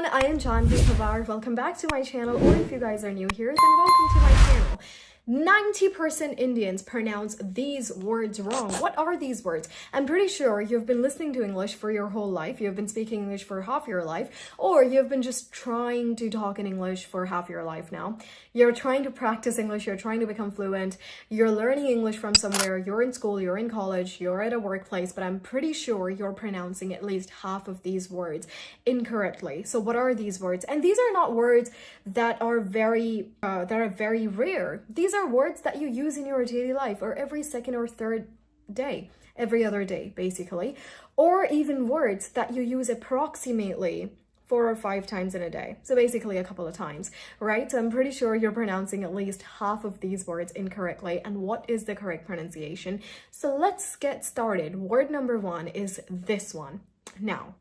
everyone, I am Janhavi. Welcome back to my channel, or if you guys are new here, then welcome to my channel. 90% Indians pronounce these words wrong. What are these words? I'm pretty sure you've been listening to English for your whole life, you've been speaking English for half your life, or you've been just trying to talk in English for half your life now. You're trying to practice English, you're trying to become fluent, you're learning English from somewhere, you're in school, you're in college, you're at a workplace, but I'm pretty sure you're pronouncing at least half of these words incorrectly. So what are these words? And these are not words that are very rare. These are words that you use in your daily life, or every second or third day, every other day basically, or even words that you use approximately 4 or 5 times in a day, so basically a couple of times, right? So I'm pretty sure you're pronouncing at least half of these words incorrectly. And what is the correct pronunciation? So let's get started. Word number 1 is this one. Now,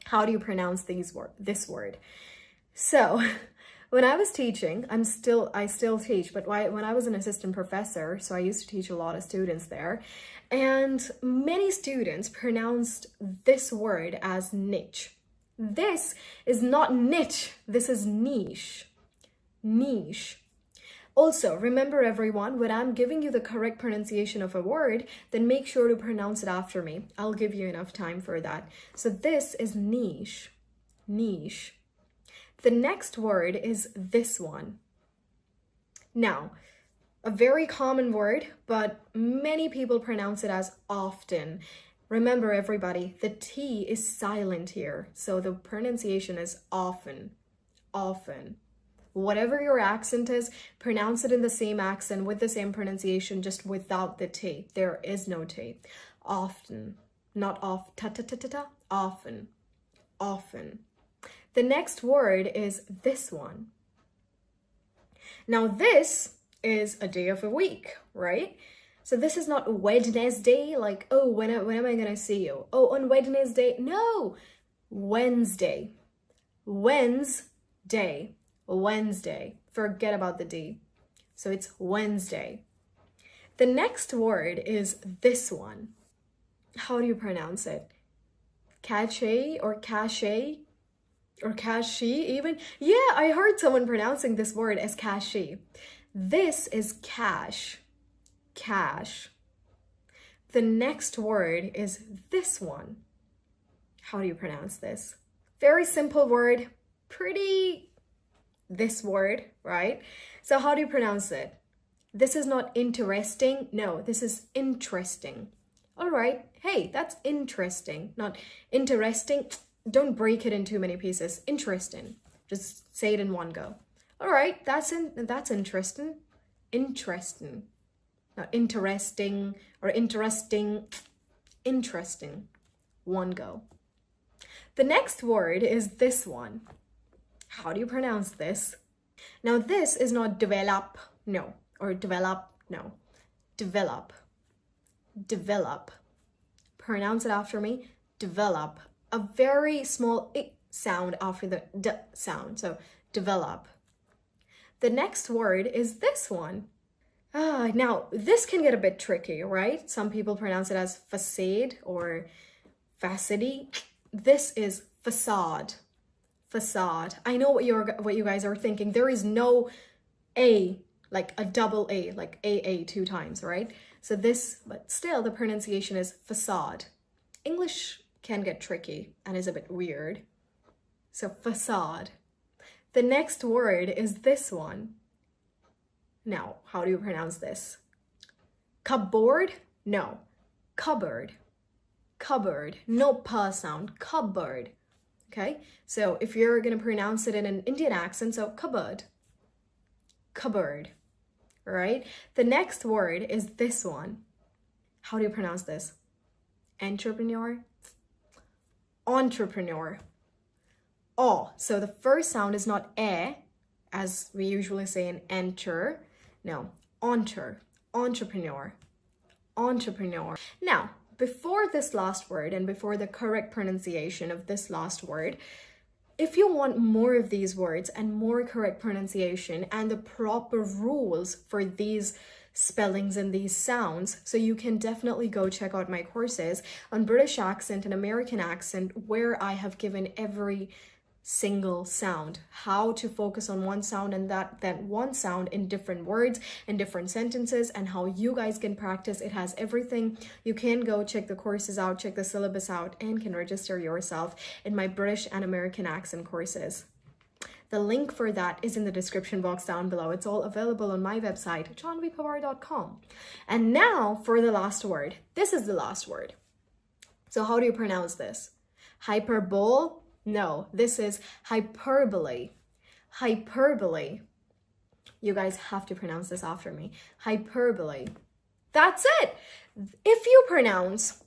how do you pronounce this word? So when I was teaching, I still teach, but when I was an assistant professor, so I used to teach a lot of students there, and many students pronounced this word as niche. This is not niche, this is niche. Niche. Also, remember everyone, when I'm giving you the correct pronunciation of a word, then make sure to pronounce it after me. I'll give you enough time for that. So this is niche. Niche. The next word is this one. Now, a very common word, but many people pronounce it as often. Remember everybody, the T is silent here, so the pronunciation is often, often. Whatever your accent is, pronounce it in the same accent with the same pronunciation, just without the T. There is no T. Often, not off, ta-ta-ta-ta-ta, often, often. The next word is this one. Now this is a day of a week, right? So this is not Wednesday, like, oh, when am I gonna see you? Oh, on Wednesday? No, Wednesday. Wednesday. Wednesday. Forget about the D. So it's Wednesday. The next word is this one. How do you pronounce it? Cache or cache? Or cache even? Yeah, I heard someone pronouncing this word as cache. This is cash. Cash. The next word is this one. How do you pronounce this? Very simple word. Pretty this word, right? So how do you pronounce it? This is not interesting. No, this is interesting. All right. Hey, that's interesting, not interesting. Don't break it in too many pieces. Interesting. Just say it in one go. All right, that's interesting. Interesting. Not interesting or interesting. Interesting. One go. The next word is this one. How do you pronounce this? Now this is not develop, no, or develop, no. Develop. Develop. Pronounce it after me. Develop. A very small I sound after the D sound. So develop. The next word is this one. Now this can get a bit tricky, right? Some people pronounce it as facade or facade. This is facade. Facade. I know what you guys are thinking. There is no A, like a double A, like AA 2 times, right? So this, but still the pronunciation is facade. English can get tricky and is a bit weird. So facade. The next word is this one. Now, how do you pronounce this? Cupboard? No. Cupboard. Cupboard. No pa sound. Cupboard. Okay? So if you're going to pronounce it in an Indian accent, so cupboard. Cupboard. All right? The next word is this one. How do you pronounce this? Entrepreneur? Entrepreneur. Oh, so the first sound is not as we usually say in enter. No, entrepreneur. Entrepreneur. Now, before this last word and before the correct pronunciation of this last word, if you want more of these words and more correct pronunciation and the proper rules for these spellings and these sounds, so you can definitely go check out my courses on British accent and American accent, where I have given every single sound, how to focus on one sound and that one sound in different words, in different sentences, and how you guys can practice. It has everything. You can go check the courses out, check the syllabus out, and can register yourself in my British and American accent courses. The link for that is in the description box down below. It's all available on my website, janhavi.com. And now for the last word. This is the last word. So how do you pronounce this? Hyperbole? No, this is hyperbole. Hyperbole. You guys have to pronounce this after me. Hyperbole. That's it. If you pronounce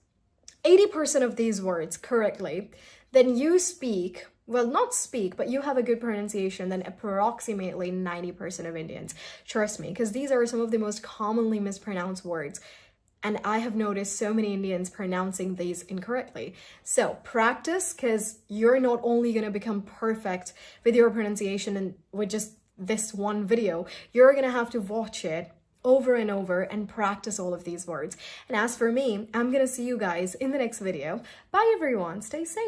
80% of these words correctly, then you speak, well, not speak, but you have a good pronunciation than approximately 90% of Indians. Trust me, because these are some of the most commonly mispronounced words. And I have noticed so many Indians pronouncing these incorrectly. So practice, because you're not only going to become perfect with your pronunciation and with just this one video, you're going to have to watch it over and over and practice all of these words. And as for me, I'm going to see you guys in the next video. Bye everyone. Stay safe.